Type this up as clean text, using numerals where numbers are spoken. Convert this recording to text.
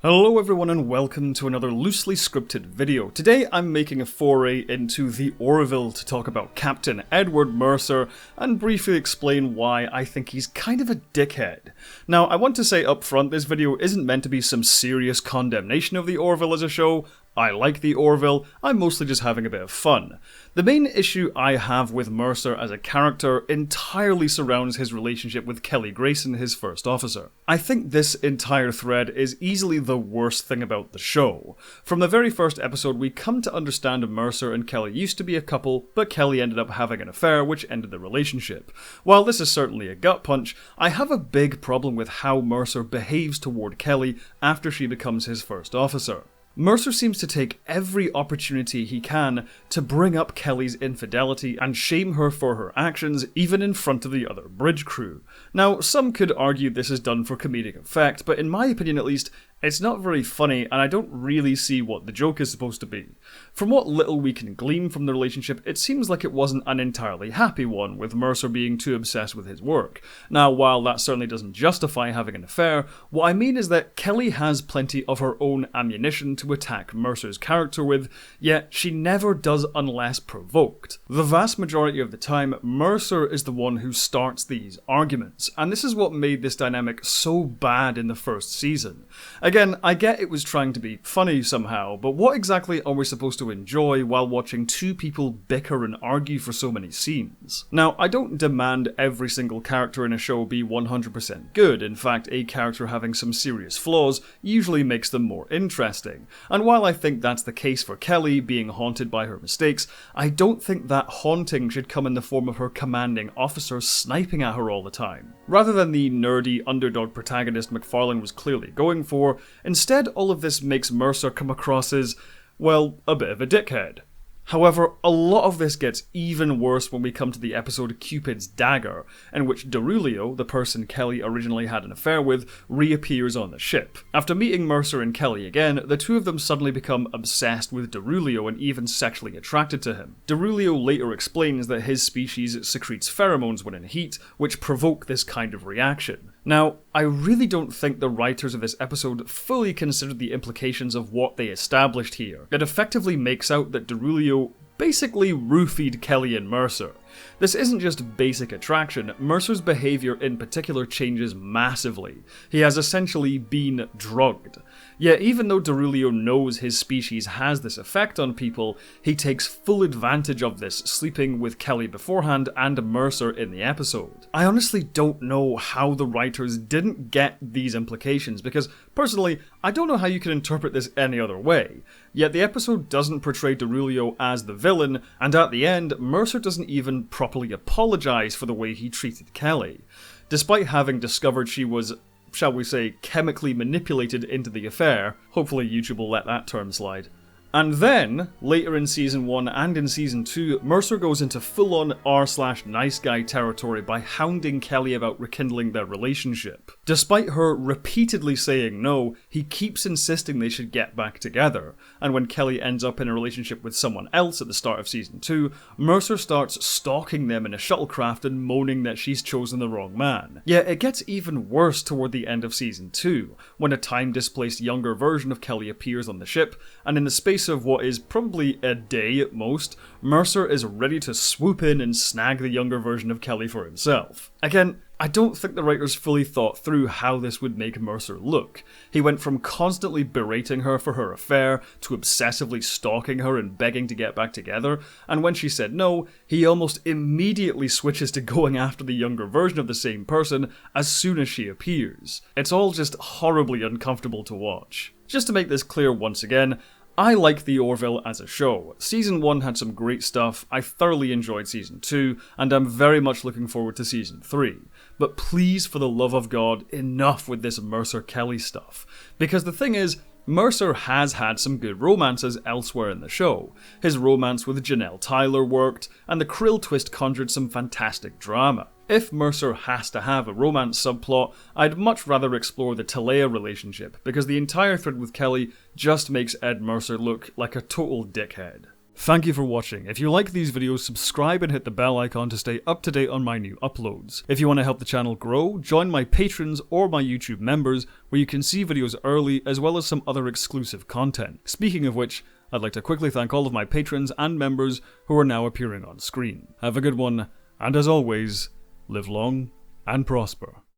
Hello everyone and welcome to another loosely scripted video. Today I'm making a foray into the Orville to talk about Captain Edward Mercer and briefly explain why I think he's kind of a dickhead. Now I want to say up front, this video isn't meant to be some serious condemnation of the Orville as a show. I like the Orville, I'm mostly just having a bit of fun. The main issue I have with Mercer as a character entirely surrounds his relationship with Kelly Grayson, his first officer. I think this entire thread is easily the worst thing about the show. From the very first episode, we come to understand Mercer and Kelly used to be a couple, but Kelly ended up having an affair which ended the relationship. While this is certainly a gut punch, I have a big problem with how Mercer behaves toward Kelly after she becomes his first officer. Mercer seems to take every opportunity he can to bring up Kelly's infidelity and shame her for her actions, even in front of the other bridge crew. Now, some could argue this is done for comedic effect, but in my opinion at least, it's not very funny and I don't really see what the joke is supposed to be. From what little we can glean from the relationship, it seems like it wasn't an entirely happy one, with Mercer being too obsessed with his work. Now, while that certainly doesn't justify having an affair, what I mean is that Kelly has plenty of her own ammunition to attack Mercer's character with, yet she never does unless provoked. The vast majority of the time, Mercer is the one who starts these arguments, and this is what made this dynamic so bad in the first season. Again, I get it was trying to be funny somehow, but what exactly are we supposed to enjoy while watching two people bicker and argue for so many scenes? Now, I don't demand every single character in a show be 100% good. In fact, a character having some serious flaws usually makes them more interesting. And while I think that's the case for Kelly, being haunted by her mistakes, I don't think that haunting should come in the form of her commanding officer sniping at her all the time. Rather than the nerdy underdog protagonist MacFarlane was clearly going for, instead, all of this makes Mercer come across as, well, a bit of a dickhead. However, a lot of this gets even worse when we come to the episode Cupid's Dagger, in which Derulio, the person Kelly originally had an affair with, reappears on the ship. After meeting Mercer and Kelly again, the two of them suddenly become obsessed with Derulio and even sexually attracted to him. Derulio later explains that his species secretes pheromones when in heat, which provoke this kind of reaction. Now, I really don't think the writers of this episode fully considered the implications of what they established here. It effectively makes out that Derulio basically roofied Kelly and Mercer. This isn't just basic attraction, Mercer's behaviour in particular changes massively. He has essentially been drugged. Yet even though Derulio knows his species has this effect on people, he takes full advantage of this, sleeping with Kelly beforehand and Mercer in the episode. I honestly don't know how the writers didn't get these implications, because personally, I don't know how you can interpret this any other way. Yet the episode doesn't portray Derulio as the villain, and at the end, Mercer doesn't even properly apologise for the way he treated Kelly. Despite having discovered she was, shall we say, chemically manipulated into the affair. Hopefully YouTube will let that term slide. And then, later in Season 1 and in Season 2, Mercer goes into full-on r/nice guy territory by hounding Kelly about rekindling their relationship. Despite her repeatedly saying no, he keeps insisting they should get back together, and when Kelly ends up in a relationship with someone else at the start of Season 2, Mercer starts stalking them in a shuttlecraft and moaning that she's chosen the wrong man. Yet it gets even worse toward the end of Season 2, when a time-displaced younger version of Kelly appears on the ship, and in the space of what is probably a day at most, Mercer is ready to swoop in and snag the younger version of Kelly for himself. Again, I don't think the writers fully thought through how this would make Mercer look. He went from constantly berating her for her affair to obsessively stalking her and begging to get back together, and when she said no, he almost immediately switches to going after the younger version of the same person as soon as she appears. It's all just horribly uncomfortable to watch. Just to make this clear once again, I like The Orville as a show. Season 1 had some great stuff, I thoroughly enjoyed Season 2, and I'm very much looking forward to Season 3. But please, for the love of God, enough with this Mercer-Kelly stuff. Because the thing is, Mercer has had some good romances elsewhere in the show. His romance with Janelle Tyler worked, and the Krill twist conjured some fantastic drama. If Mercer has to have a romance subplot, I'd much rather explore the Talea relationship, because the entire thread with Kelly just makes Ed Mercer look like a total dickhead. Thank you for watching. If you like these videos, subscribe and hit the bell icon to stay up to date on my new uploads. If you want to help the channel grow, join my patrons or my YouTube members, where you can see videos early as well as some other exclusive content. Speaking of which, I'd like to quickly thank all of my patrons and members who are now appearing on screen. Have a good one, and as always, live long and prosper.